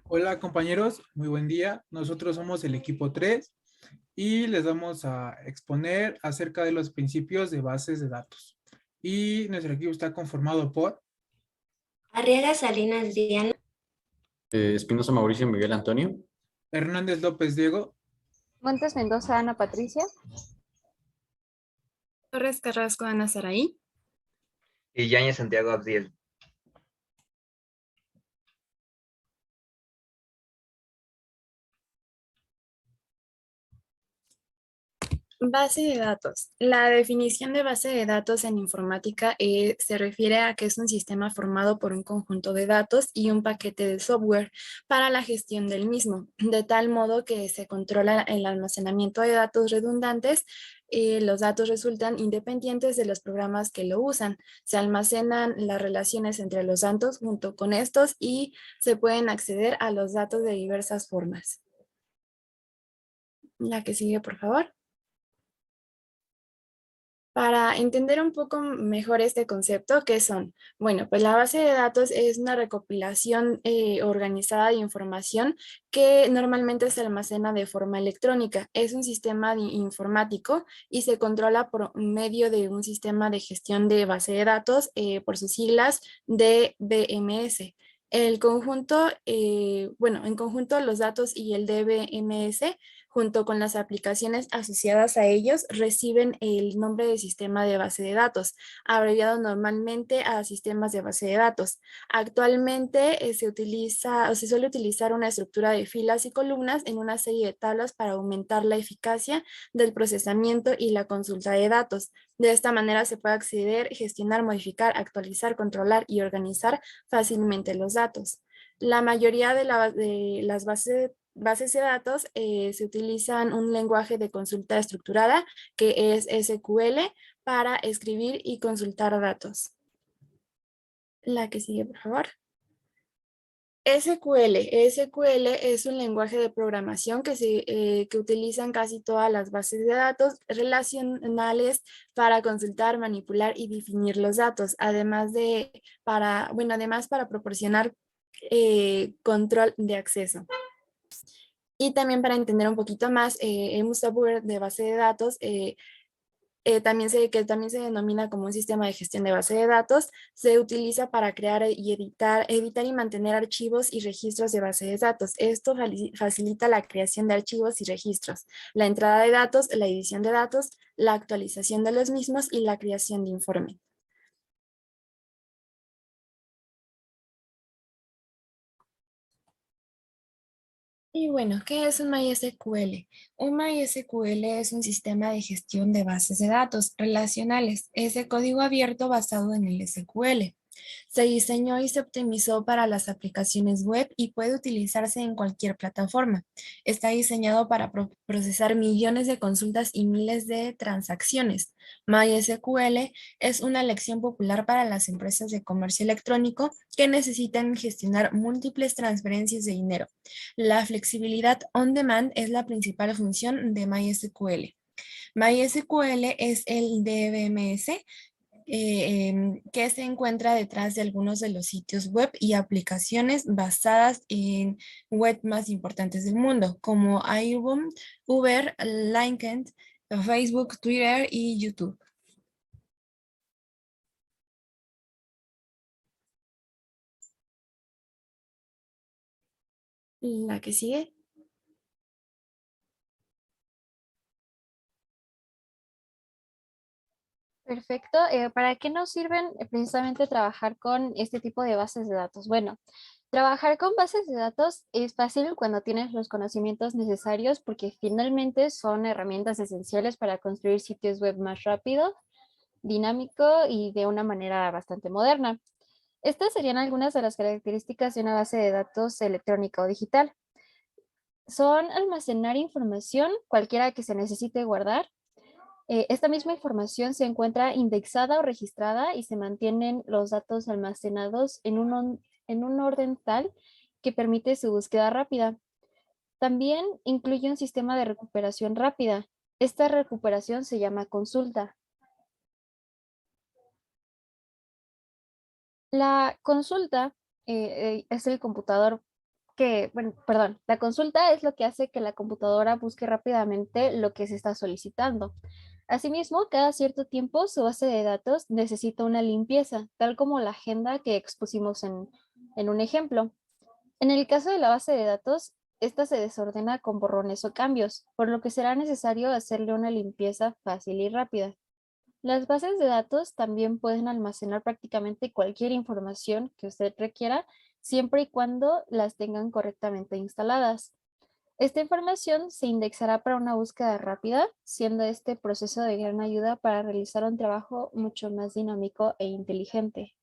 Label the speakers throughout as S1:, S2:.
S1: Hola compañeros, muy buen día. Nosotros somos el equipo 3 y les vamos a exponer acerca de los principios de bases de datos. Y nuestro equipo está conformado por
S2: Arriaga Salinas Diana.
S3: Espinosa Mauricio Miguel Antonio.
S1: Hernández López Diego,
S4: Montes Mendoza, Ana Patricia.
S5: Torres Carrasco, Ana Saraí.
S6: Y Yáñez Santiago Abdiel.
S5: Base de datos. La definición de base de datos en informática se refiere a que es un sistema formado por un conjunto de datos y un paquete de software para la gestión del mismo, de tal modo que se controla el almacenamiento de datos redundantes. Los datos resultan independientes de los programas que lo usan. Se almacenan las relaciones entre los datos junto con estos y se pueden acceder a los datos de diversas formas. La que sigue, por favor. Para entender un poco mejor este concepto, ¿qué son? Bueno, pues la base de datos es una recopilación organizada de información que normalmente se almacena de forma electrónica. Es un sistema informático y se controla por medio de un sistema de gestión de base de datos, por sus siglas DBMS. El conjunto, en conjunto los datos y el DBMS junto con las aplicaciones asociadas a ellos, reciben el nombre de sistema de base de datos, abreviado normalmente a sistemas de base de datos. Actualmente se utiliza o se suele utilizar una estructura de filas y columnas en una serie de tablas para aumentar la eficacia del procesamiento y la consulta de datos. De esta manera se puede acceder, gestionar, modificar, actualizar, controlar y organizar fácilmente los datos. La mayoría de las bases de datos se utilizan un lenguaje de consulta estructurada que es SQL para escribir y consultar datos. La que sigue, por favor. SQL es un lenguaje de programación que utilizan casi todas las bases de datos relacionales para consultar, manipular y definir los datos, además para proporcionar control de acceso. Y también para entender un poquito más, un software de base de datos, que también se denomina como un sistema de gestión de base de datos, se utiliza para crear y editar y mantener archivos y registros de base de datos. Esto facilita la creación de archivos y registros, la entrada de datos, la edición de datos, la actualización de los mismos y la creación de informes. Y bueno, ¿qué es un MySQL? Un MySQL es un sistema de gestión de bases de datos relacionales. Es de código abierto basado en el SQL. Se diseñó y se optimizó para las aplicaciones web y puede utilizarse en cualquier plataforma. Está diseñado para procesar millones de consultas y miles de transacciones. MySQL es una elección popular para las empresas de comercio electrónico que necesitan gestionar múltiples transferencias de dinero. La flexibilidad on demand es la principal función de MySQL. MySQL es el DBMS que se encuentra detrás de algunos de los sitios web y aplicaciones basadas en web más importantes del mundo, como Airbnb, Uber, LinkedIn, Facebook, Twitter y YouTube. La que sigue.
S4: Perfecto. ¿Para qué nos sirven precisamente trabajar con este tipo de bases de datos? Bueno, trabajar con bases de datos es fácil cuando tienes los conocimientos necesarios porque finalmente son herramientas esenciales para construir sitios web más rápido, dinámico y de una manera bastante moderna. Estas serían algunas de las características de una base de datos electrónica o digital. Son almacenar información, cualquiera que se necesite guardar. Esta misma información se encuentra indexada o registrada y se mantienen los datos almacenados en un orden tal que permite su búsqueda rápida. También incluye un sistema de recuperación rápida. Esta recuperación se llama consulta. La consulta es el computador la consulta es lo que hace que la computadora busque rápidamente lo que se está solicitando. Asimismo, cada cierto tiempo su base de datos necesita una limpieza, tal como la agenda que expusimos en un ejemplo. En el caso de la base de datos, esta se desordena con borrones o cambios, por lo que será necesario hacerle una limpieza fácil y rápida. Las bases de datos también pueden almacenar prácticamente cualquier información que usted requiera, siempre y cuando las tengan correctamente instaladas. Esta información se indexará para una búsqueda rápida, siendo este proceso de gran ayuda para realizar un trabajo mucho más dinámico e inteligente.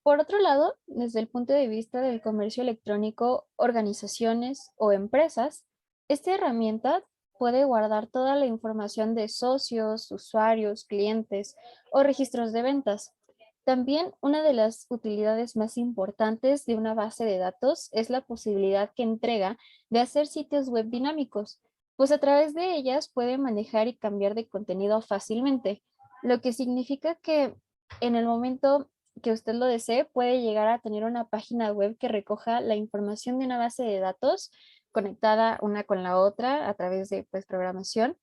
S4: Por otro lado, desde el punto de vista del comercio electrónico, organizaciones o empresas, esta herramienta puede guardar toda la información de socios, usuarios, clientes o registros de ventas. También una de las utilidades más importantes de una base de datos es la posibilidad que entrega de hacer sitios web dinámicos, pues a través de ellas puede manejar y cambiar de contenido fácilmente, lo que significa que en el momento que usted lo desee, puede llegar a tener una página web que recoja la información de una base de datos conectada una con la otra a través de programación.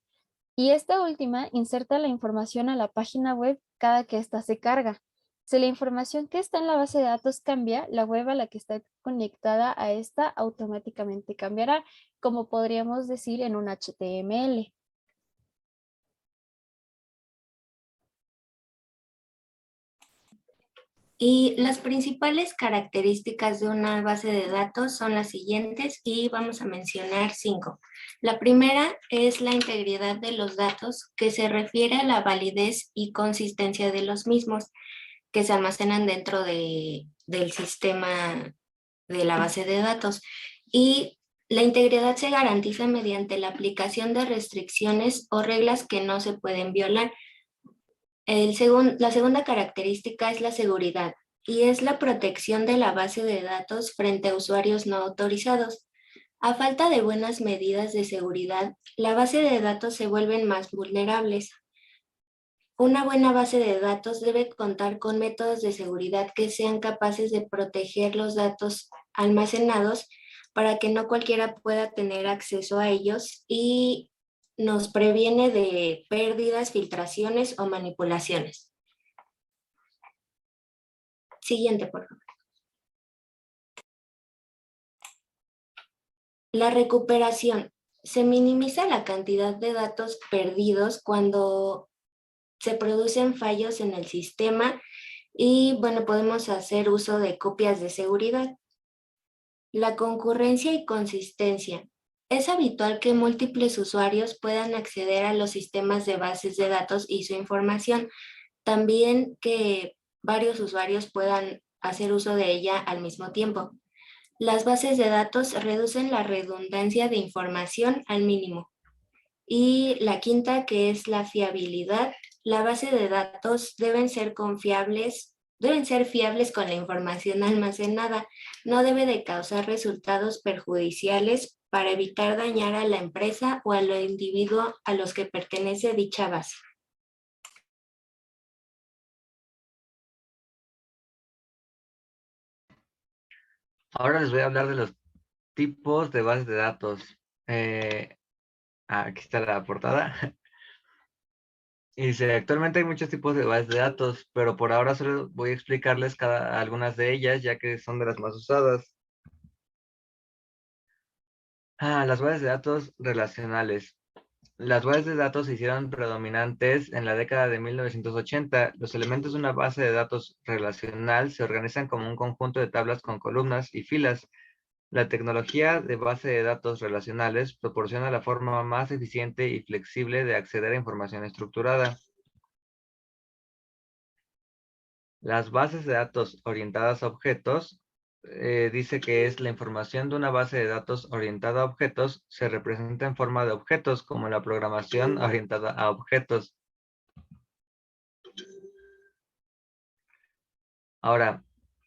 S4: Y esta última inserta la información a la página web cada que ésta se carga. Si la información que está en la base de datos cambia, la web a la que está conectada a esta automáticamente cambiará, como podríamos decir en un HTML.
S2: Y las principales características de una base de datos son las siguientes y vamos a mencionar 5. La primera es la integridad de los datos, que se refiere a la validez y consistencia de los mismos que se almacenan dentro del sistema de la base de datos. Y la integridad se garantiza mediante la aplicación de restricciones o reglas que no se pueden violar. La segunda característica es la seguridad y es la protección de la base de datos frente a usuarios no autorizados. A falta de buenas medidas de seguridad, la base de datos se vuelven más vulnerables. Una buena base de datos debe contar con métodos de seguridad que sean capaces de proteger los datos almacenados para que no cualquiera pueda tener acceso a ellos y nos previene de pérdidas, filtraciones o manipulaciones. Siguiente, por favor. La recuperación. Se minimiza la cantidad de datos perdidos cuando se producen fallos en el sistema y, podemos hacer uso de copias de seguridad. La concurrencia y consistencia. Es habitual que múltiples usuarios puedan acceder a los sistemas de bases de datos y su información. También que varios usuarios puedan hacer uso de ella al mismo tiempo. Las bases de datos reducen la redundancia de información al mínimo. Y la quinta, que es la fiabilidad. La base de datos deben ser fiables con la información almacenada. No debe de causar resultados perjudiciales para evitar dañar a la empresa o al individuo a los que pertenece dicha base.
S6: Ahora les voy a hablar de los tipos de bases de datos. Aquí está la portada. Y dice, actualmente hay muchos tipos de bases de datos, pero por ahora solo voy a explicarles algunas de ellas, ya que son de las más usadas. Las bases de datos relacionales. Las bases de datos se hicieron predominantes en la década de 1980. Los elementos de una base de datos relacional se organizan como un conjunto de tablas con columnas y filas. La tecnología de base de datos relacionales proporciona la forma más eficiente y flexible de acceder a información estructurada. Las bases de datos orientadas a objetos dice que es la información de una base de datos orientada a objetos se representa en forma de objetos, como la programación orientada a objetos. Ahora,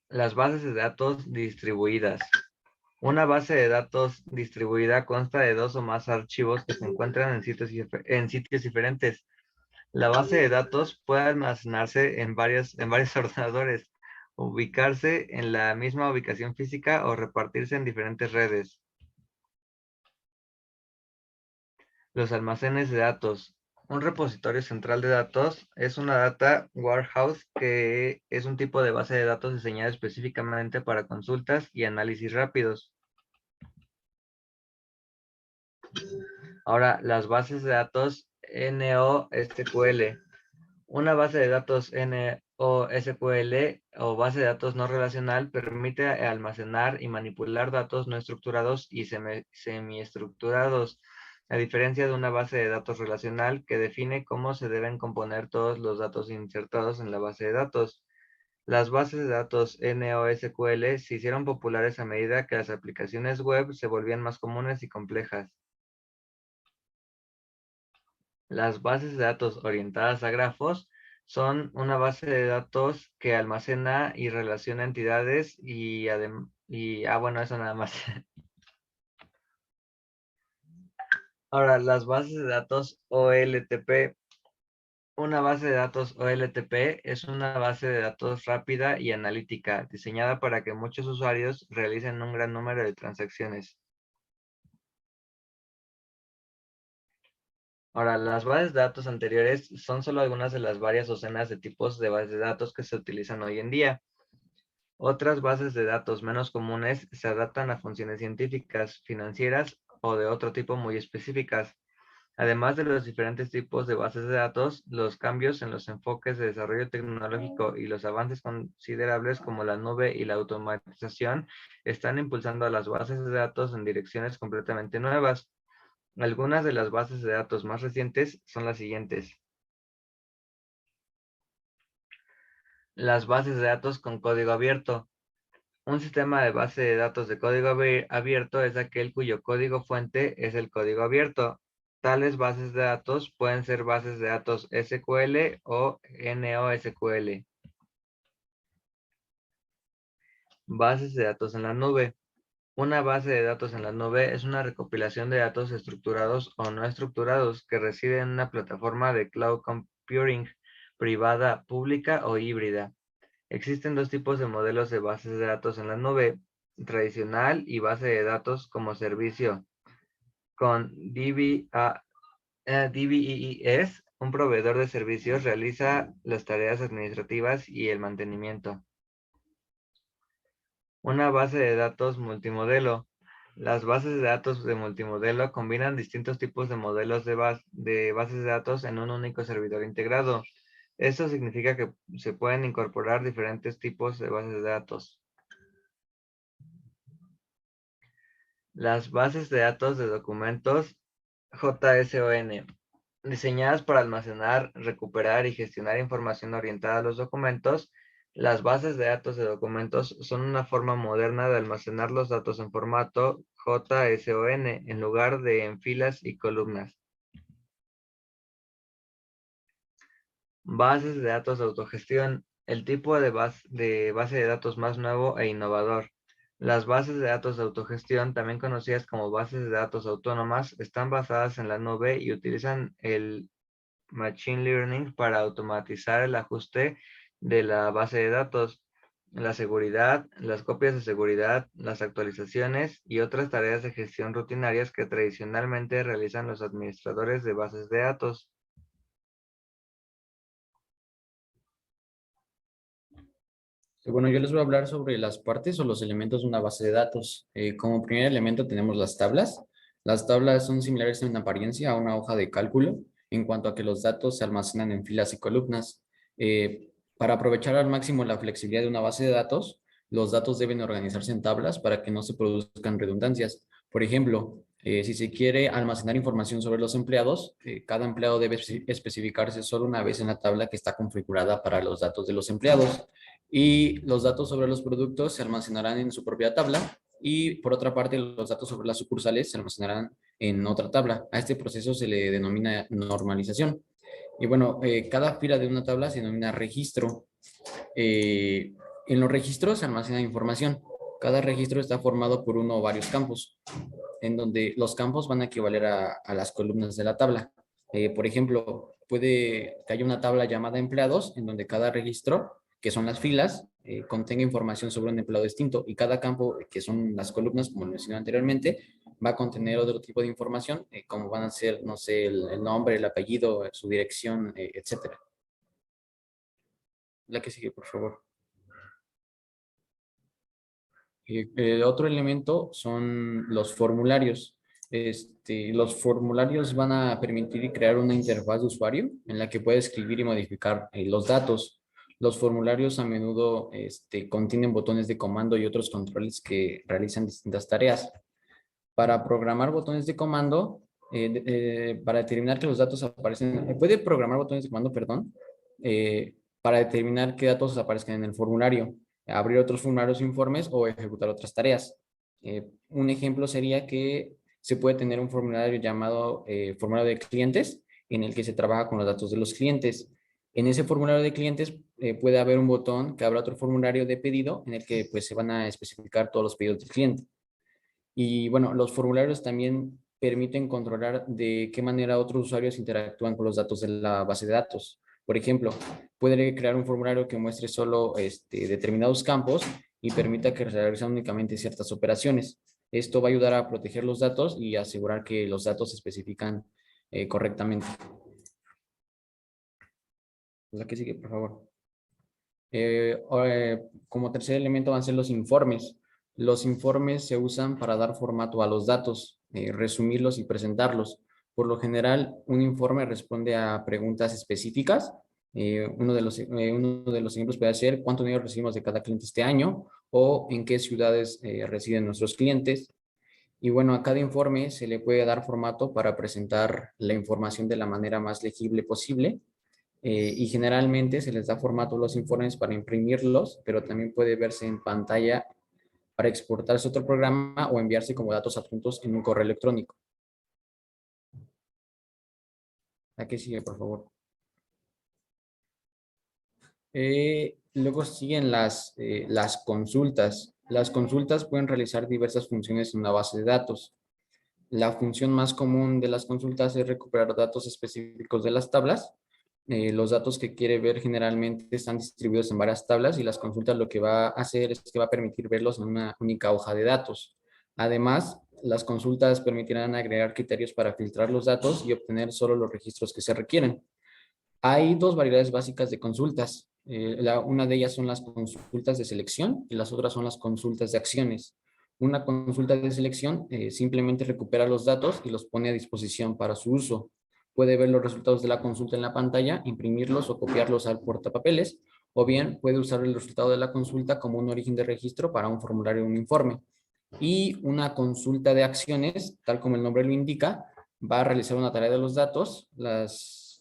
S6: las bases de datos distribuidas. Una base de datos distribuida consta de 2 o más archivos que se encuentran en sitios diferentes. La base de datos puede almacenarse en varios ordenadores ubicarse en la misma ubicación física o repartirse en diferentes redes. Los almacenes de datos. Un repositorio central de datos es una data warehouse que es un tipo de base de datos diseñada específicamente para consultas y análisis rápidos. Ahora, las bases de datos NoSQL. Una base de datos NoSQL o base de datos no relacional permite almacenar y manipular datos no estructurados y semiestructurados, a diferencia de una base de datos relacional que define cómo se deben componer todos los datos insertados en la base de datos. Las bases de datos NoSQL se hicieron populares a medida que las aplicaciones web se volvían más comunes y complejas. Las bases de datos orientadas a grafos son una base de datos que almacena y relaciona entidades bueno, eso nada más. Ahora, las bases de datos OLTP. Una base de datos OLTP es una base de datos rápida y analítica, diseñada para que muchos usuarios realicen un gran número de transacciones. Ahora, las bases de datos anteriores son solo algunas de las varias docenas de tipos de bases de datos que se utilizan hoy en día. Otras bases de datos menos comunes se adaptan a funciones científicas, financieras o de otro tipo muy específicas. Además de los diferentes tipos de bases de datos, los cambios en los enfoques de desarrollo tecnológico y los avances considerables como la nube y la automatización están impulsando a las bases de datos en direcciones completamente nuevas. Algunas de las bases de datos más recientes son las siguientes. Las bases de datos con código abierto. Un sistema de base de datos de código abierto es aquel cuyo código fuente es el código abierto. Tales bases de datos pueden ser bases de datos SQL o NoSQL. Bases de datos en la nube. Una base de datos en la nube es una recopilación de datos estructurados o no estructurados que residen en una plataforma de cloud computing privada, pública o híbrida. Existen dos tipos de modelos de bases de datos en la nube, tradicional y base de datos como servicio. Con DBES, un proveedor de servicios realiza las tareas administrativas y el mantenimiento. Una base de datos multimodelo. Las bases de datos de multimodelo combinan distintos tipos de modelos de bases de datos en un único servidor integrado. Esto significa que se pueden incorporar diferentes tipos de bases de datos. Las bases de datos de documentos JSON, diseñadas para almacenar, recuperar y gestionar información orientada a los documentos. Las bases de datos de documentos son una forma moderna de almacenar los datos en formato JSON en lugar de en filas y columnas. Bases de datos de autogestión, el tipo de base de datos más nuevo e innovador. Las bases de datos de autogestión, también conocidas como bases de datos autónomas, están basadas en la nube y utilizan el Machine Learning para automatizar el ajuste de la base de datos, la seguridad, las copias de seguridad, las actualizaciones y otras tareas de gestión rutinarias que tradicionalmente realizan los administradores de bases de datos.
S3: Bueno, yo les voy a hablar sobre las partes o los elementos de una base de datos. Como primer elemento tenemos las tablas. Las tablas son similares en apariencia a una hoja de cálculo en cuanto a que los datos se almacenan en filas y columnas. Para aprovechar al máximo la flexibilidad de una base de datos, los datos deben organizarse en tablas para que no se produzcan redundancias. Por ejemplo, si se quiere almacenar información sobre los empleados, cada empleado debe especificarse solo una vez en la tabla que está configurada para los datos de los empleados. Y los datos sobre los productos se almacenarán en su propia tabla y por otra parte los datos sobre las sucursales se almacenarán en otra tabla. A este proceso se le denomina normalización. Y bueno, cada fila de una tabla se denomina registro. En los registros se almacena información. Cada registro está formado por uno o varios campos, en donde los campos van a equivaler a las columnas de la tabla. Por ejemplo, puede que haya una tabla llamada empleados, en donde cada registro, que son las filas, contenga información sobre un empleado distinto y cada campo, que son las columnas, como mencioné anteriormente, va a contener otro tipo de información, como van a ser, no sé, el nombre, el apellido, su dirección, etcétera. La que sigue, por favor. Otro elemento son los formularios. Los formularios van a permitir crear una interfaz de usuario en la que puede escribir y modificar los datos. Los formularios a menudo contienen botones de comando y otros controles que realizan distintas tareas. Para programar botones de comando, para determinar que los datos aparecen, puede programar botones de comando, perdón, para determinar qué datos aparezcan en el formulario, abrir otros formularios o informes o ejecutar otras tareas. Un ejemplo sería que se puede tener un formulario llamado formulario de clientes, en el que se trabaja con los datos de los clientes. En ese formulario de clientes puede haber un botón que abra otro formulario de pedido, en el que pues, se van a especificar todos los pedidos del cliente. Y bueno, los formularios también permiten controlar de qué manera otros usuarios interactúan con los datos de la base de datos. Por ejemplo, puede crear un formulario que muestre solo determinados campos y permita que se realicen únicamente ciertas operaciones. Esto va a ayudar a proteger los datos y asegurar que los datos se especifican correctamente. La que sigue, por favor. Como tercer elemento van a ser los informes. Los informes se usan para dar formato a los datos, resumirlos y presentarlos. Por lo general, un informe responde a preguntas específicas. Uno de los ejemplos puede ser cuánto dinero recibimos de cada cliente este año o en qué ciudades residen nuestros clientes. Y bueno, a cada informe se le puede dar formato para presentar la información de la manera más legible posible. Y generalmente se les da formato a los informes para imprimirlos, pero también puede verse en pantalla para exportarse a otro programa o enviarse como datos adjuntos en un correo electrónico. Aquí sigue, por favor. Luego siguen las consultas. Las consultas pueden realizar diversas funciones en una base de datos. La función más común de las consultas es recuperar datos específicos de las tablas. Los datos que quiere ver generalmente están distribuidos en varias tablas y las consultas lo que va a hacer es que va a permitir verlos en una única hoja de datos. Además, las consultas permitirán agregar criterios para filtrar los datos y obtener solo los registros que se requieren. Hay dos variedades básicas de consultas. Una de ellas son las consultas de selección y las otras son las consultas de acciones. Una consulta de selección simplemente recupera los datos y los pone a disposición para su uso. Puede ver los resultados de la consulta en la pantalla, imprimirlos o copiarlos al portapapeles, o bien puede usar el resultado de la consulta como un origen de registro para un formulario o un informe. Y una consulta de acciones, tal como el nombre lo indica, va a realizar una tarea de los datos. Las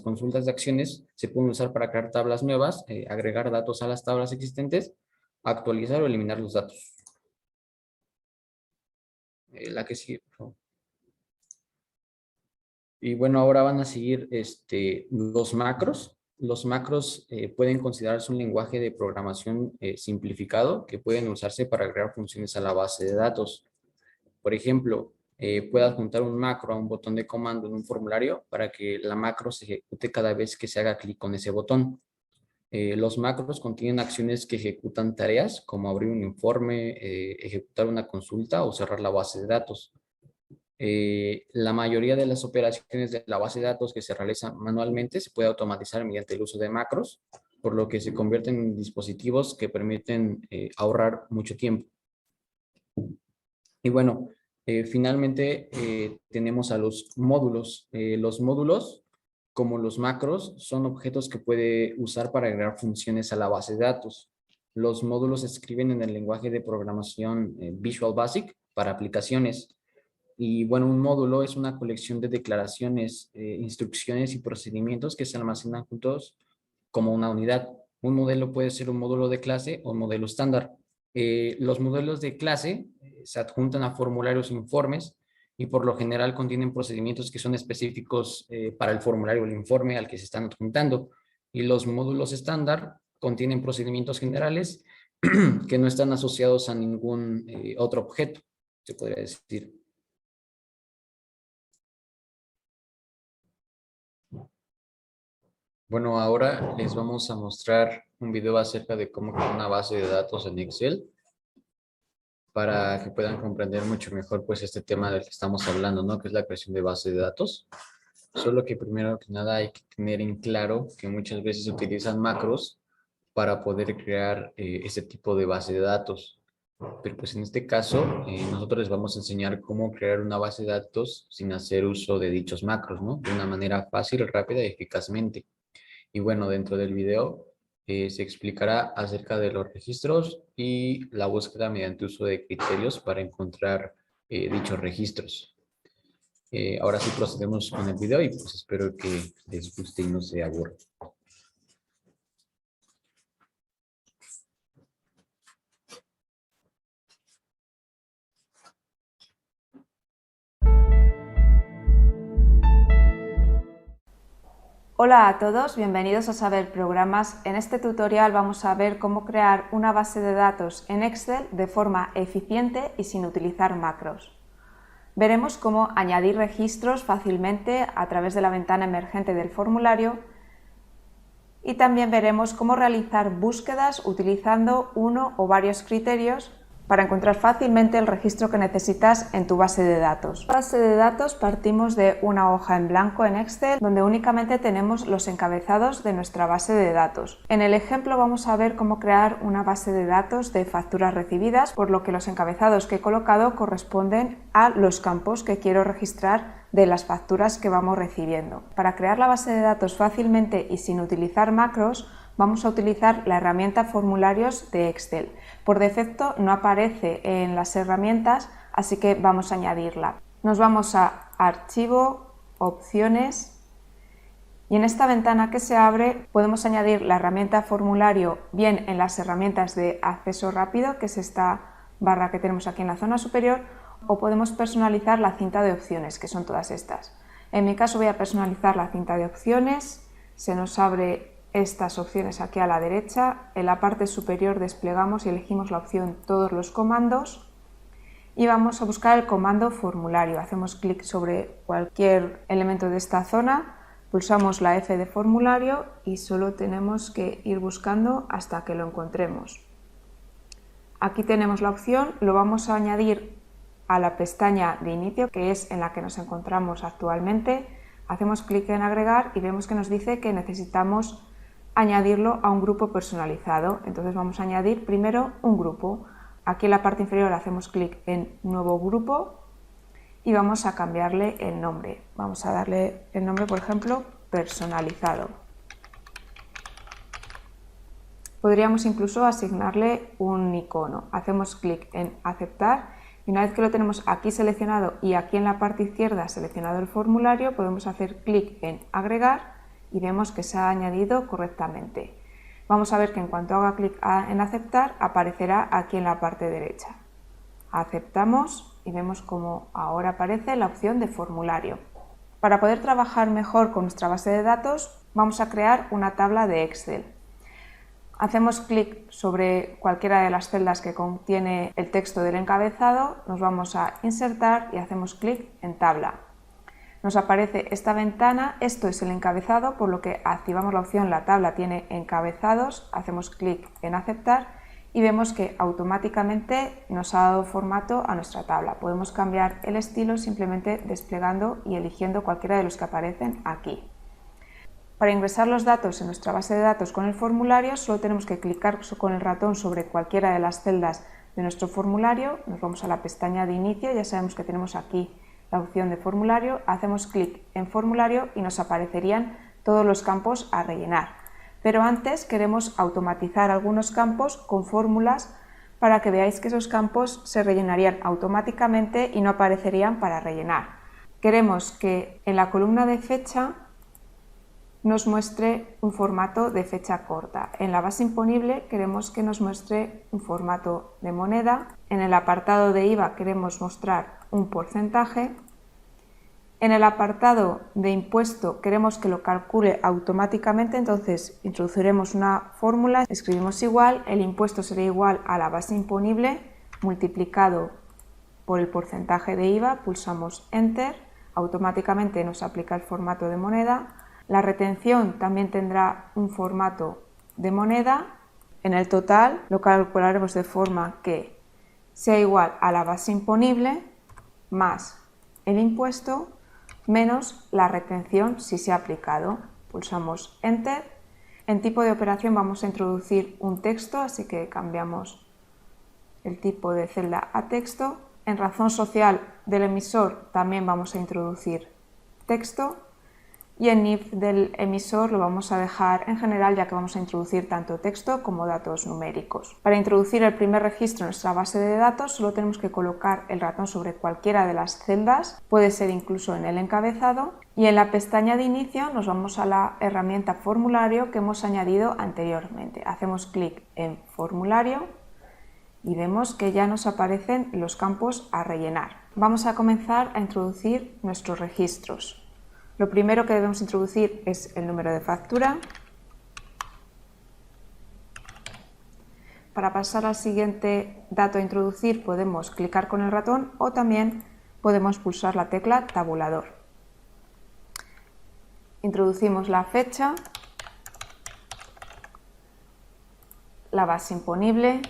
S3: consultas de acciones se pueden usar para crear tablas nuevas, agregar datos a las tablas existentes, actualizar o eliminar los datos. La que sigue, por favor. Y bueno, ahora van a seguir los macros. Los macros pueden considerarse un lenguaje de programación simplificado que pueden usarse para agregar funciones a la base de datos. Por ejemplo, puede adjuntar un macro a un botón de comando en un formulario para que la macro se ejecute cada vez que se haga clic con ese botón. Los macros contienen acciones que ejecutan tareas como abrir un informe, ejecutar una consulta o cerrar la base de datos. La mayoría de las operaciones de la base de datos que se realizan manualmente se puede automatizar mediante el uso de macros, por lo que se convierten en dispositivos que permiten ahorrar mucho tiempo. Y bueno, finalmente tenemos a los módulos. Los módulos, como los macros, son objetos que puede usar para agregar funciones a la base de datos. Los módulos se escriben en el lenguaje de programación Visual Basic para aplicaciones. Y bueno, un módulo es una colección de declaraciones, instrucciones y procedimientos que se almacenan juntos como una unidad. Un modelo puede ser un módulo de clase o un modelo estándar. Los modelos de clase se adjuntan a formularios e informes y por lo general contienen procedimientos que son específicos para el formulario o el informe al que se están adjuntando. Y los módulos estándar contienen procedimientos generales que no están asociados a ningún otro objeto, se podría decir. Bueno, ahora les vamos a mostrar un video acerca de cómo crear una base de datos en Excel para que puedan comprender mucho mejor pues este tema del que estamos hablando, ¿no? Que es la creación de base de datos. Solo que primero que nada hay que tener en claro que muchas veces se utilizan macros para poder crear este tipo de base de datos. Pero pues en este caso nosotros les vamos a enseñar cómo crear una base de datos sin hacer uso de dichos macros, ¿no? De una manera fácil, rápida y eficazmente. Y bueno, dentro del video se explicará acerca de los registros y la búsqueda mediante uso de criterios para encontrar dichos registros. Ahora sí procedemos con el video y pues espero que les guste y no se aburran.
S7: Hola a todos, bienvenidos a Saber Programas. En este tutorial vamos a ver cómo crear una base de datos en Excel de forma eficiente y sin utilizar macros. Veremos cómo añadir registros fácilmente a través de la ventana emergente del formulario y también veremos cómo realizar búsquedas utilizando uno o varios criterios para encontrar fácilmente el registro que necesitas en tu base de datos. En la base de datos partimos de una hoja en blanco en Excel donde únicamente tenemos los encabezados de nuestra base de datos. En el ejemplo vamos a ver cómo crear una base de datos de facturas recibidas, por lo que los encabezados que he colocado corresponden a los campos que quiero registrar de las facturas que vamos recibiendo. Para crear la base de datos fácilmente y sin utilizar macros, vamos a utilizar la herramienta Formularios de Excel. Por defecto no aparece en las herramientas, así que vamos a añadirla. Nos vamos a Archivo, Opciones y en esta ventana que se abre podemos añadir la herramienta Formulario bien en las herramientas de acceso rápido, que es esta barra que tenemos aquí en la zona superior, o podemos personalizar la cinta de opciones, que son todas estas. En mi caso voy a personalizar la cinta de opciones, se nos abre estas opciones aquí a la derecha, en la parte superior desplegamos y elegimos la opción Todos los comandos y vamos a buscar el comando formulario. Hacemos clic sobre cualquier elemento de esta zona, pulsamos la F de formulario y solo tenemos que ir buscando hasta que lo encontremos. Aquí tenemos la opción, lo vamos a añadir a la pestaña de inicio, que es en la que nos encontramos actualmente. Hacemos clic en agregar y vemos que nos dice que necesitamos añadirlo a un grupo personalizado. Entonces vamos a añadir primero un grupo. Aquí en la parte inferior hacemos clic en nuevo grupo y vamos a cambiarle el nombre. Vamos a darle el nombre, por ejemplo, personalizado. Podríamos incluso asignarle un icono. Hacemos clic en aceptar y una vez que lo tenemos aquí seleccionado y aquí en la parte izquierda seleccionado el formulario, podemos hacer clic en agregar y vemos que se ha añadido correctamente. Vamos a ver que en cuanto haga clic en aceptar, aparecerá aquí en la parte derecha. Aceptamos y vemos como ahora aparece la opción de formulario. Para poder trabajar mejor con nuestra base de datos, vamos a crear una tabla de Excel. Hacemos clic sobre cualquiera de las celdas que contiene el texto del encabezado, nos vamos a insertar y hacemos clic en tabla. Nos aparece esta ventana, esto es el encabezado, por lo que activamos la opción La tabla tiene encabezados, hacemos clic en aceptar y vemos que automáticamente nos ha dado formato a nuestra tabla. Podemos cambiar el estilo simplemente desplegando y eligiendo cualquiera de los que aparecen aquí. Para ingresar los datos en nuestra base de datos con el formulario, solo tenemos que clicar con el ratón sobre cualquiera de las celdas de nuestro formulario, nos vamos a la pestaña de inicio, ya sabemos que tenemos aquí la opción de formulario, hacemos clic en formulario y nos aparecerían todos los campos a rellenar. Pero antes queremos automatizar algunos campos con fórmulas para que veáis que esos campos se rellenarían automáticamente y no aparecerían para rellenar. Queremos que en la columna de fecha nos muestre un formato de fecha corta. En la base imponible queremos que nos muestre un formato de moneda. En el apartado de IVA queremos mostrar un porcentaje. En el apartado de impuesto queremos que lo calcule automáticamente, entonces introduciremos una fórmula, escribimos igual, el impuesto será igual a la base imponible multiplicado por el porcentaje de IVA, pulsamos Enter, automáticamente nos aplica el formato de moneda. La retención también tendrá un formato de moneda. En el total lo calcularemos de forma que sea igual a la base imponible más el impuesto menos la retención si se ha aplicado. Pulsamos Enter. En tipo de operación vamos a introducir un texto, así que cambiamos el tipo de celda a texto. En razón social del emisor también vamos a introducir texto. Y en NIF del emisor lo vamos a dejar en general, ya que vamos a introducir tanto texto como datos numéricos. Para introducir el primer registro en nuestra base de datos solo tenemos que colocar el ratón sobre cualquiera de las celdas, puede ser incluso en el encabezado, y en la pestaña de inicio nos vamos a la herramienta formulario que hemos añadido anteriormente. Hacemos clic en formulario y vemos que ya nos aparecen los campos a rellenar. Vamos a comenzar a introducir nuestros registros. Lo primero que debemos introducir es el número de factura. Para pasar al siguiente dato a introducir podemos clicar con el ratón o también podemos pulsar la tecla tabulador. Introducimos la fecha, la base imponible,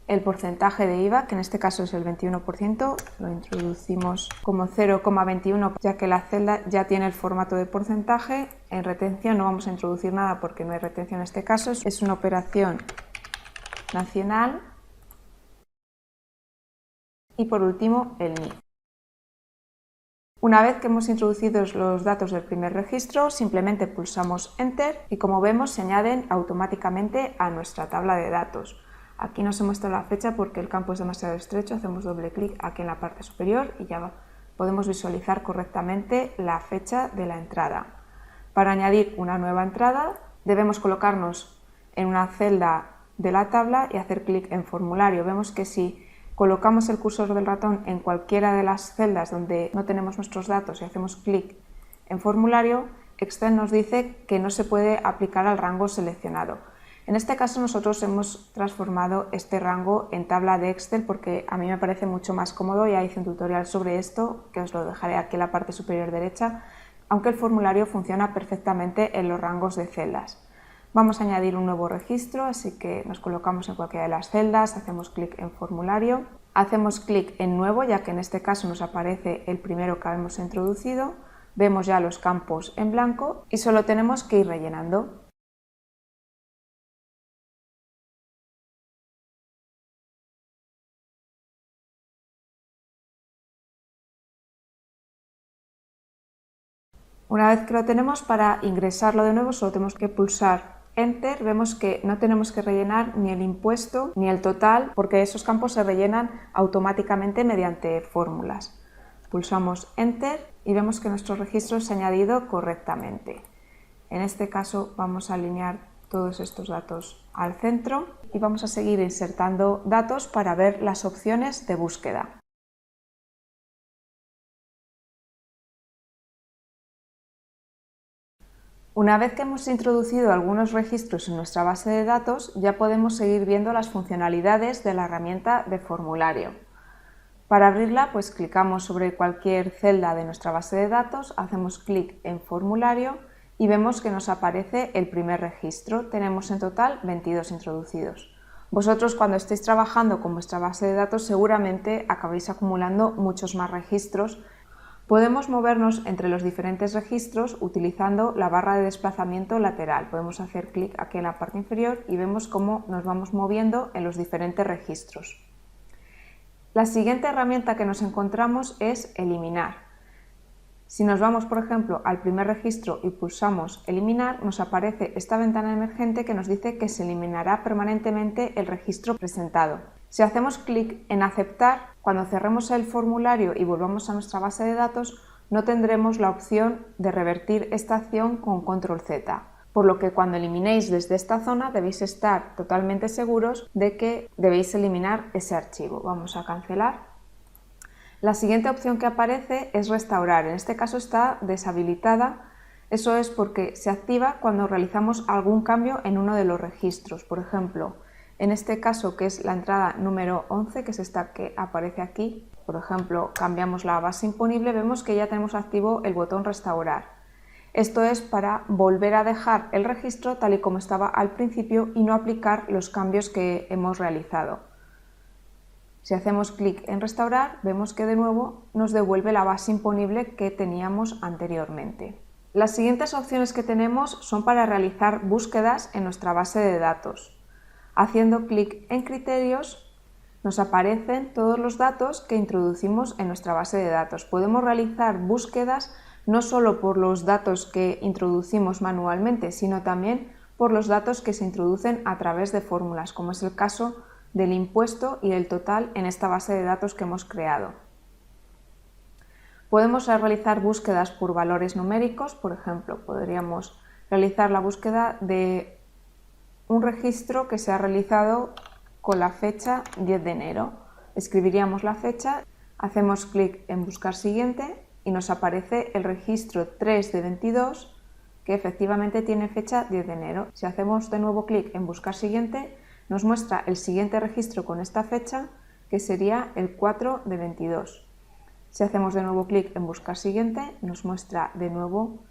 S7: el porcentaje de IVA, que en este caso es el 21%, lo introducimos como 0,21 ya que la celda ya tiene el formato de porcentaje. En retención no vamos a introducir nada porque no hay retención en este caso, es una operación nacional. Y por último el NIF. Una vez que hemos introducido los datos del primer registro, simplemente pulsamos Enter y como vemos se añaden automáticamente a nuestra tabla de datos. Aquí no se muestra la fecha porque el campo es demasiado estrecho, hacemos doble clic aquí en la parte superior y ya podemos visualizar correctamente la fecha de la entrada. Para añadir una nueva entrada debemos colocarnos en una celda de la tabla y hacer clic en formulario. Vemos que si colocamos el cursor del ratón en cualquiera de las celdas donde no tenemos nuestros datos y hacemos clic en formulario, Excel nos dice que no se puede aplicar al rango seleccionado. En este caso nosotros hemos transformado este rango en tabla de Excel porque a mí me parece mucho más cómodo. Ya hice un tutorial sobre esto que os lo dejaré aquí en la parte superior derecha, aunque el formulario funciona perfectamente en los rangos de celdas. Vamos a añadir un nuevo registro, así que nos colocamos en cualquiera de las celdas, hacemos clic en formulario, hacemos clic en nuevo ya que en este caso nos aparece el primero que hemos introducido, vemos ya los campos en blanco y solo tenemos que ir rellenando. Una vez que lo tenemos, para ingresarlo de nuevo solo tenemos que pulsar Enter. Vemos que no tenemos que rellenar ni el impuesto ni el total porque esos campos se rellenan automáticamente mediante fórmulas. Pulsamos Enter y vemos que nuestro registro se ha añadido correctamente. En este caso vamos a alinear todos estos datos al centro y vamos a seguir insertando datos para ver las opciones de búsqueda. Una vez que hemos introducido algunos registros en nuestra base de datos, ya podemos seguir viendo las funcionalidades de la herramienta de formulario. Para abrirla, pues clicamos sobre cualquier celda de nuestra base de datos, hacemos clic en formulario y vemos que nos aparece el primer registro. Tenemos en total 22 introducidos. Vosotros cuando estéis trabajando con vuestra base de datos seguramente acabéis acumulando muchos más registros. Podemos movernos entre los diferentes registros utilizando la barra de desplazamiento lateral. Podemos hacer clic aquí en la parte inferior y vemos cómo nos vamos moviendo en los diferentes registros. La siguiente herramienta que nos encontramos es eliminar. Si nos vamos, por ejemplo, al primer registro y pulsamos eliminar, nos aparece esta ventana emergente que nos dice que se eliminará permanentemente el registro presentado. Si hacemos clic en aceptar, cuando cerremos el formulario y volvamos a nuestra base de datos, no tendremos la opción de revertir esta acción con control Z, por lo que cuando eliminéis desde esta zona debéis estar totalmente seguros de que debéis eliminar ese archivo. Vamos a cancelar. La siguiente opción que aparece es restaurar, en este caso está deshabilitada. Eso es porque se activa cuando realizamos algún cambio en uno de los registros, por ejemplo, en este caso que es la entrada número 11, que es esta que aparece aquí, por ejemplo, cambiamos la base imponible, vemos que ya tenemos activo el botón restaurar. Esto es para volver a dejar el registro tal y como estaba al principio y no aplicar los cambios que hemos realizado. Si hacemos clic en restaurar, vemos que de nuevo nos devuelve la base imponible que teníamos anteriormente. Las siguientes opciones que tenemos son para realizar búsquedas en nuestra base de datos. Haciendo clic en criterios nos aparecen todos los datos que introducimos en nuestra base de datos. Podemos realizar búsquedas no solo por los datos que introducimos manualmente, sino también por los datos que se introducen a través de fórmulas, como es el caso del impuesto y del total en esta base de datos que hemos creado. Podemos realizar búsquedas por valores numéricos, por ejemplo, podríamos realizar la búsqueda de un registro que se ha realizado con la fecha 10 de enero. Escribiríamos la fecha, hacemos clic en buscar siguiente y nos aparece el registro 3 de 22 que efectivamente tiene fecha 10 de enero. Si hacemos de nuevo clic en buscar siguiente, nos muestra el siguiente registro con esta fecha, que sería el 4 de 22. Si hacemos de nuevo clic en buscar siguiente, nos muestra de nuevo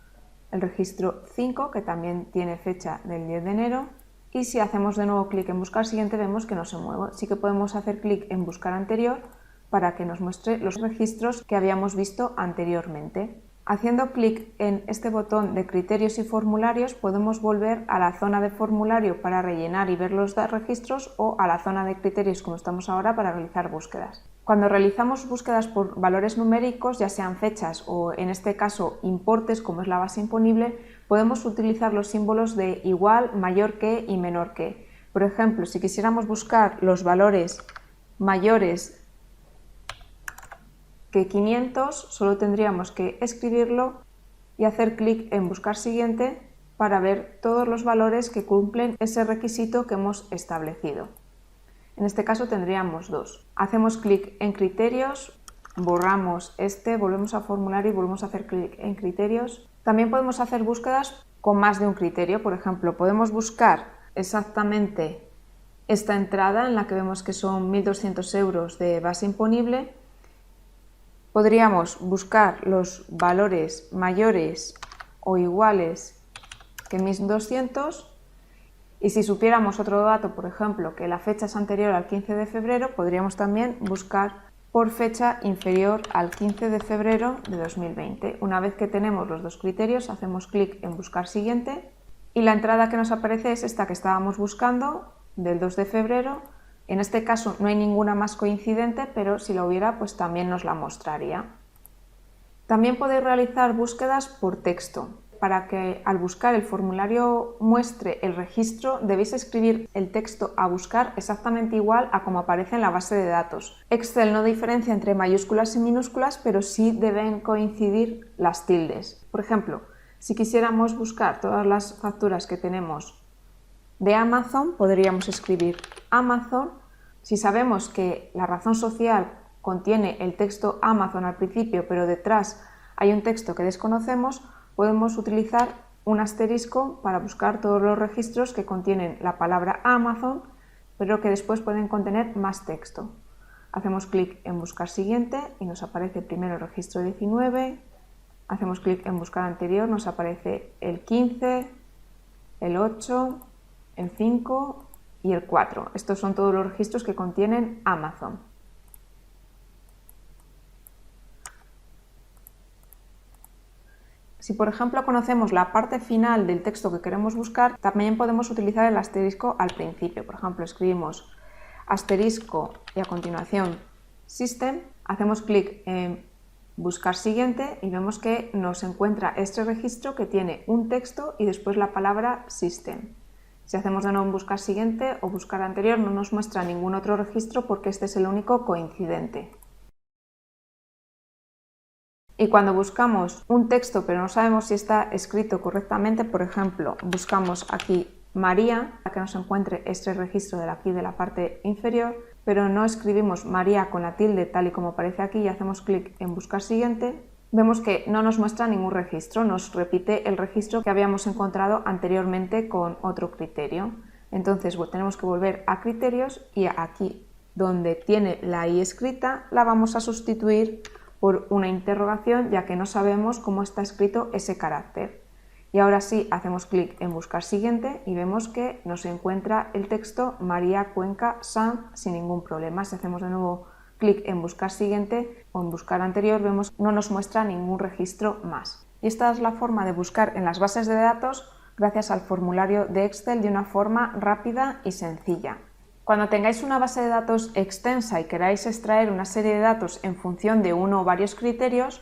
S7: el registro 5, que también tiene fecha del 10 de enero. Y si hacemos de nuevo clic en buscar siguiente, vemos que no se mueve. Sí que podemos hacer clic en buscar anterior para que nos muestre los registros que habíamos visto anteriormente. Haciendo clic en este botón de criterios y formularios podemos volver a la zona de formulario para rellenar y ver los registros o a la zona de criterios como estamos ahora para realizar búsquedas. Cuando realizamos búsquedas por valores numéricos, ya sean fechas o en este caso importes como es la base imponible, podemos utilizar los símbolos de igual, mayor que y menor que. Por ejemplo, si quisiéramos buscar los valores mayores que 500, solo tendríamos que escribirlo y hacer clic en buscar siguiente para ver todos los valores que cumplen ese requisito que hemos establecido. En este caso tendríamos 2. Hacemos clic en criterios, borramos este, volvemos a formulario y volvemos a hacer clic en criterios. También podemos hacer búsquedas con más de un criterio. Por ejemplo, podemos buscar exactamente esta entrada en la que vemos que son 1.200 euros de base imponible. Podríamos buscar los valores mayores o iguales que 1.200 y si supiéramos otro dato, por ejemplo, que la fecha es anterior al 15 de febrero, podríamos también buscar por fecha inferior al 15 de febrero de 2020. Una vez que tenemos los dos criterios, hacemos clic en buscar siguiente y la entrada que nos aparece es esta que estábamos buscando del 2 de febrero. En este caso no hay ninguna más coincidente, pero si la hubiera, pues también nos la mostraría. También podéis realizar búsquedas por texto. Para que al buscar el formulario muestre el registro, debéis escribir el texto a buscar exactamente igual a como aparece en la base de datos. Excel no diferencia entre mayúsculas y minúsculas, pero sí deben coincidir las tildes. Por ejemplo, si quisiéramos buscar todas las facturas que tenemos de Amazon, podríamos escribir Amazon. Si sabemos que la razón social contiene el texto Amazon al principio, pero detrás hay un texto que desconocemos, podemos utilizar un asterisco para buscar todos los registros que contienen la palabra Amazon, pero que después pueden contener más texto. Hacemos clic en buscar siguiente y nos aparece primero el registro 19, hacemos clic en buscar anterior, nos aparece el 15, el 8, el 5 y el 4. Estos son todos los registros que contienen Amazon. Si por ejemplo conocemos la parte final del texto que queremos buscar, también podemos utilizar el asterisco al principio. Por ejemplo, escribimos asterisco y a continuación System, hacemos clic en buscar siguiente y vemos que nos encuentra este registro que tiene un texto y después la palabra System. Si hacemos de nuevo en buscar siguiente o buscar anterior, no nos muestra ningún otro registro porque este es el único coincidente. Y cuando buscamos un texto pero no sabemos si está escrito correctamente, por ejemplo, buscamos aquí María, para que nos encuentre este registro de aquí de la parte inferior, pero no escribimos María con la tilde tal y como aparece aquí y hacemos clic en buscar siguiente, vemos que no nos muestra ningún registro, nos repite el registro que habíamos encontrado anteriormente con otro criterio. Entonces tenemos que volver a criterios y aquí donde tiene la I escrita la vamos a sustituir por una interrogación, ya que no sabemos cómo está escrito ese carácter. Y ahora sí, hacemos clic en buscar siguiente y vemos que nos encuentra el texto María Cuenca Sanz sin ningún problema. Si hacemos de nuevo clic en buscar siguiente o en buscar anterior, vemos que no nos muestra ningún registro más. Y esta es la forma de buscar en las bases de datos gracias al formulario de Excel de una forma rápida y sencilla. Cuando tengáis una base de datos extensa y queráis extraer una serie de datos en función de uno o varios criterios,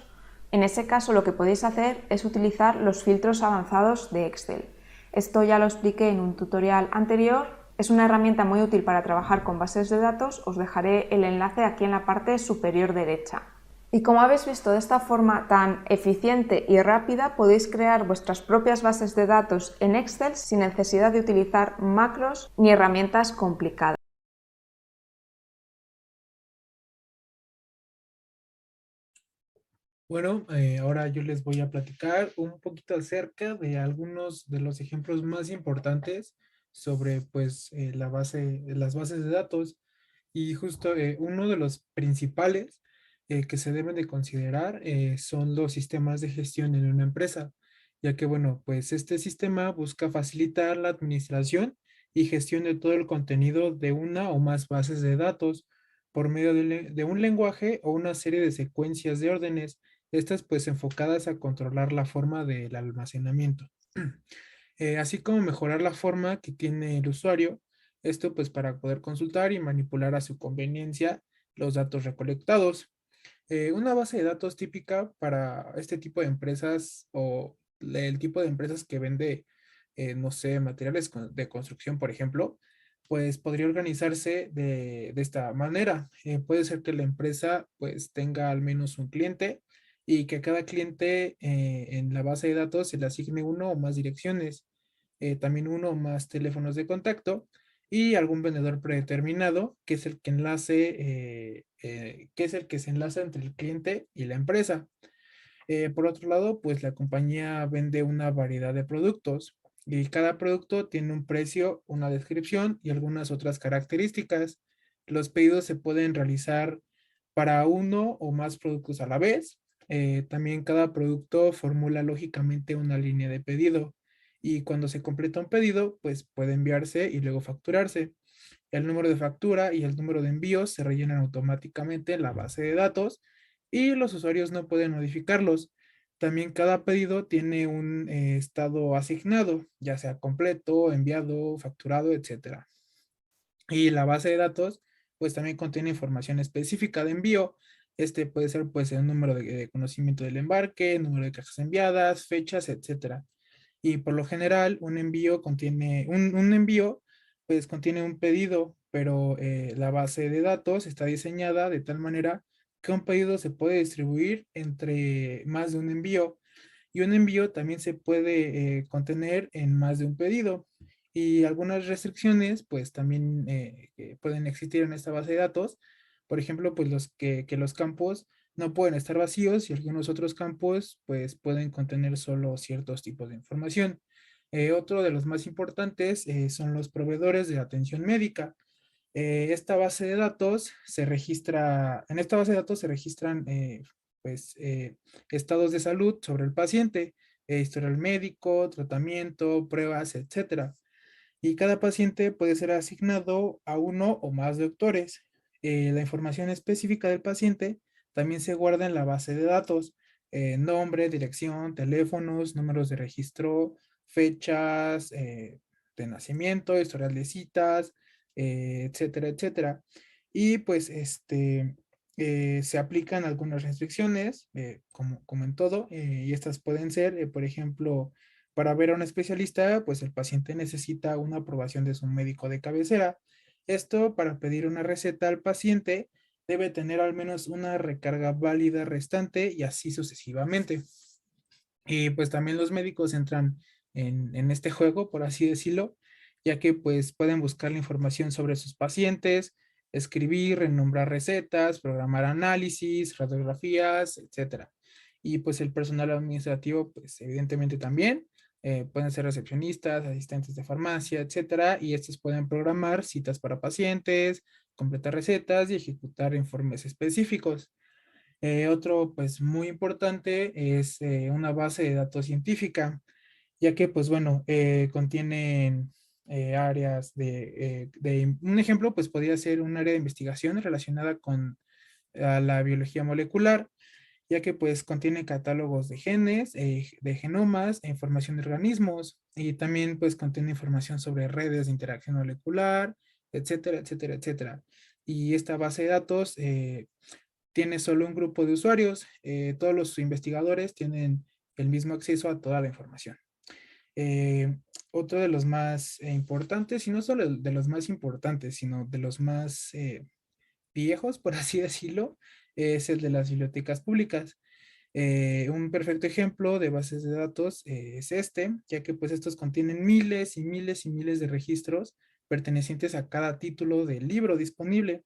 S7: en ese caso lo que podéis hacer es utilizar los filtros avanzados de Excel. Esto ya lo expliqué en un tutorial anterior. Es una herramienta muy útil para trabajar con bases de datos. Os dejaré el enlace aquí en la parte superior derecha. Y como habéis visto, de esta forma tan eficiente y rápida podéis crear vuestras propias bases de datos en Excel sin necesidad de utilizar macros ni herramientas complicadas.
S1: Bueno, ahora yo les voy a platicar un poquito acerca de algunos de los ejemplos más importantes sobre pues las bases de datos, y justo uno de los principales que se deben de considerar son los sistemas de gestión en una empresa, ya que bueno, pues este sistema busca facilitar la administración y gestión de todo el contenido de una o más bases de datos por medio de un lenguaje o una serie de secuencias de órdenes, estas pues enfocadas a controlar la forma del almacenamiento, así como mejorar la forma que tiene el usuario, esto pues para poder consultar y manipular a su conveniencia los datos recolectados. Una base de datos típica para este tipo de empresas o el tipo de empresas que vende, no sé, materiales de construcción, por ejemplo, pues podría organizarse de esta manera. Puede ser que la empresa pues tenga al menos un cliente y que a cada cliente en la base de datos se le asigne uno o más direcciones, también uno o más teléfonos de contacto y algún vendedor predeterminado que es el que que es el que se enlaza entre el cliente y la empresa. Por otro lado, pues la compañía vende una variedad de productos y cada producto tiene un precio, una descripción y algunas otras características. Los pedidos se pueden realizar para uno o más productos a la vez. También cada producto formula lógicamente una línea de pedido y cuando se completa un pedido, pues puede enviarse y luego facturarse. El número de factura y el número de envíos se rellenan automáticamente en la base de datos y los usuarios no pueden modificarlos. También cada pedido tiene un estado asignado, ya sea completo, enviado, facturado, etcétera. Y la base de datos, pues también contiene información específica de envío. Este puede ser pues el número de conocimiento del embarque, número de cajas enviadas, fechas, etcétera. Y por lo general, un envío, pues contiene un pedido, pero la base de datos está diseñada de tal manera que un pedido se puede distribuir entre más de un envío y un envío también se puede contener en más de un pedido. Y algunas restricciones, pues también que pueden existir en esta base de datos. Por ejemplo, pues que los campos no pueden estar vacíos y algunos otros campos, pues pueden contener solo ciertos tipos de información. Otro de los más importantes son los proveedores de atención médica. Esta base de datos en esta base de datos se registran pues, estados de salud sobre el paciente, historial médico, tratamiento, pruebas, etcétera. Y cada paciente puede ser asignado a uno o más doctores. La información específica del paciente también se guarda en la base de datos, nombre, dirección, teléfonos, números de registro, fechas de nacimiento, historial de citas, etcétera, etcétera. Y pues se aplican algunas restricciones, como en todo, y estas pueden ser, por ejemplo, para ver a un especialista, pues el paciente necesita una aprobación de su médico de cabecera. Esto para pedir una receta al paciente debe tener al menos una recarga válida restante y así sucesivamente. Y pues también los médicos entran en este juego, por así decirlo, ya que pues pueden buscar la información sobre sus pacientes, escribir, renombrar recetas, programar análisis, radiografías, etcétera. Y pues el personal administrativo, pues evidentemente también pueden ser recepcionistas, asistentes de farmacia, etcétera, y estos pueden programar citas para pacientes, completar recetas y ejecutar informes específicos. Otro, pues, muy importante es una base de datos científica. ya que pues bueno, contienen áreas un ejemplo pues podría ser un área de investigación relacionada con la biología molecular, ya que pues contiene catálogos de genes, de genomas, e información de organismos, y también pues contiene información sobre redes de interacción molecular, etcétera, etcétera, etcétera. Y esta base de datos tiene solo un grupo de usuarios. Todos los investigadores tienen el mismo acceso a toda la información. Eh, Otro de los más importantes, y no solo de los más importantes, sino de los más viejos, por así decirlo, es el de las bibliotecas públicas. Un perfecto ejemplo de bases de datos es este, ya que pues estos contienen miles y miles y miles de registros pertenecientes a cada título del libro disponible.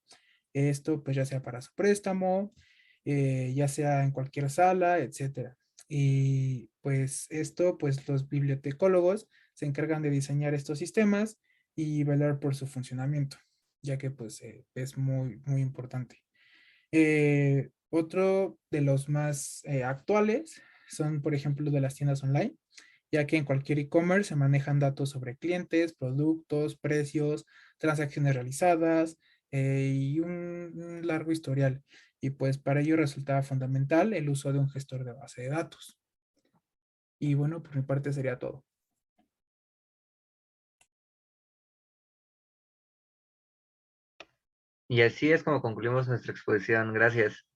S1: Esto pues ya sea para su préstamo, ya sea en cualquier sala, etcétera. Y pues esto pues los bibliotecólogos se encargan de diseñar estos sistemas y velar por su funcionamiento, ya que pues es muy, muy importante. Otro de los más actuales son, por ejemplo, de las tiendas online, ya que en cualquier e-commerce se manejan datos sobre clientes, productos, precios, transacciones realizadas y un largo historial. Y pues para ello resulta fundamental el uso de un gestor de base de datos. Y bueno, por mi parte sería todo.
S6: Y así es como concluimos nuestra exposición. Gracias.